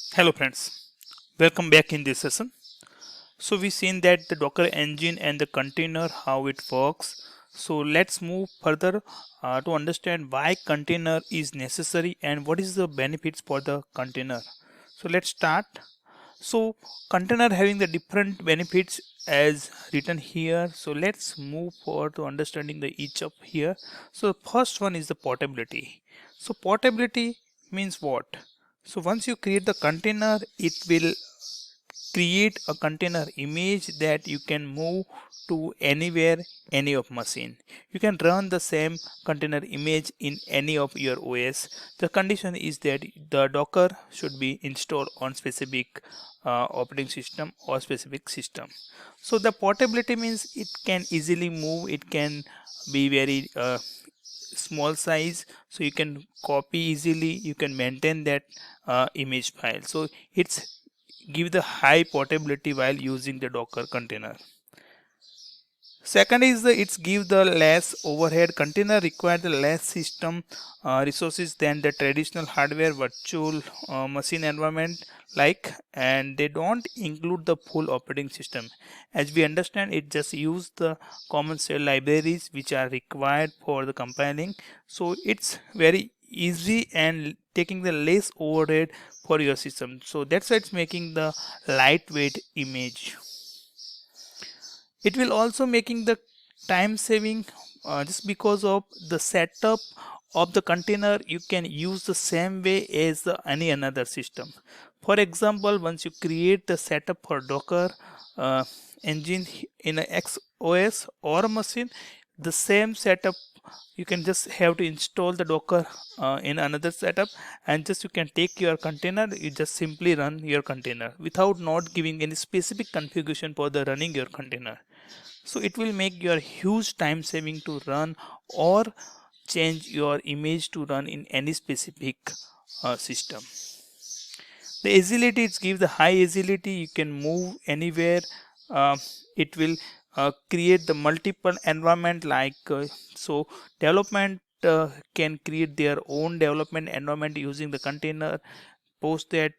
Hello friends, welcome back in this session. So we've seen that the Docker engine and the container, how it works. So let's move further to understand why container is necessary and what is the benefits for the container. So let's start. So container having the different benefits as written here. So let's move forward to understanding the each of here. So the first one is the portability. So portability means what? So once you create the container, it will create a container image that you can move to anywhere, any of machine. You can run the same container image in any of your OS. The condition is that the Docker should be installed on specific operating system or specific system. So the portability means it can easily move, it can be very small size, so you can copy easily, you can maintain that image file. So it's give the high portability while using the Docker container. Second is it's give the less overhead. Container require the less system resources than the traditional hardware virtual machine environment and they don't include the full operating system. As we understand, it just use the common shell libraries which are required for the compiling. So it's very easy and taking the less overhead for your system. So that's why it's making the lightweight image. It will also making the time saving just because of the setup of the container. You can use the same way as any another system. For example, once you create the setup for Docker engine in a XOS or a machine, the same setup you can just have to install the Docker in another setup, and just you can take your container, you just simply run your container without not giving any specific configuration for the running your container. So it will make your huge time saving to run or change your image to run in any specific system. The agility, it gives the high agility, you can move anywhere. It will create the multiple environment so development can create their own development environment using the container. Post that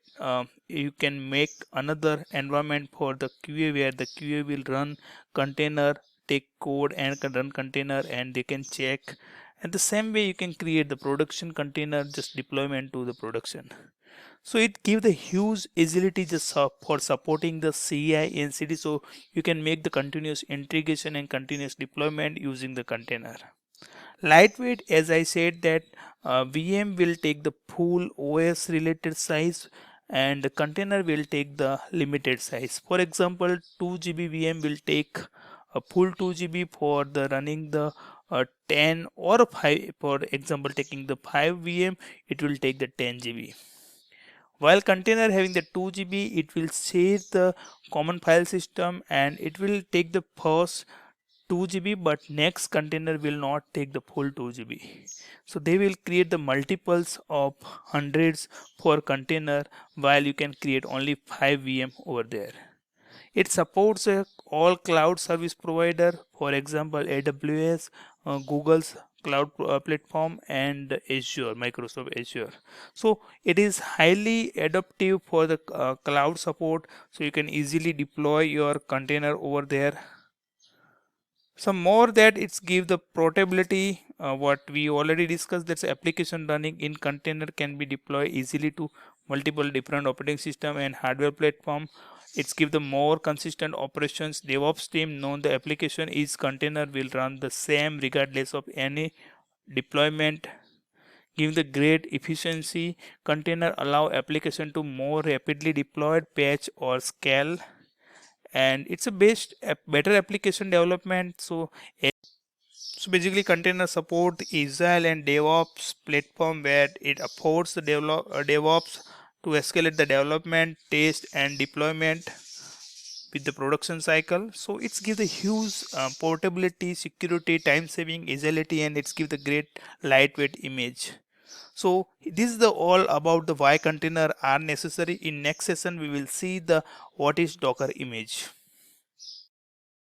you can make another environment for the QA where the QA will run container, take code and can run container and they can check. And the same way you can create the production container, just deployment to the production. So it gives the huge agility just for supporting the CI and CD, so you can make the continuous integration and continuous deployment using the container. Lightweight, as I said that VM will take the full OS related size and the container will take the limited size. For example, 2 GB VM will take a full 2 GB for the running the 10 or 5. For example, taking the 5 VM, it will take the 10 GB. While container having the 2 GB, it will share the common file system and it will take the first 2 GB, but next container will not take the full 2 GB. So they will create the multiples of hundreds for container while you can create only 5 VM over there. It supports all cloud service provider, for example AWS, Google's cloud platform and Azure, Microsoft Azure. So it is highly adaptive for the cloud support, so you can easily deploy your container over there. Some more that it's give the portability, what we already discussed, that's application running in container can be deployed easily to multiple different operating system and hardware platform. It's give the more consistent operations. DevOps team know the application is container will run the same regardless of any deployment. Giving the great efficiency, container allow application to more rapidly deployed, patch or scale, and it's a better application development. So basically container support Agile and DevOps platform where it affords the DevOps to escalate the development, test and deployment with the production cycle. So it's give the huge portability, security, time saving, agility, and it's give the great lightweight image. So this is the all about the why container are necessary. In next session we will see the what is Docker image.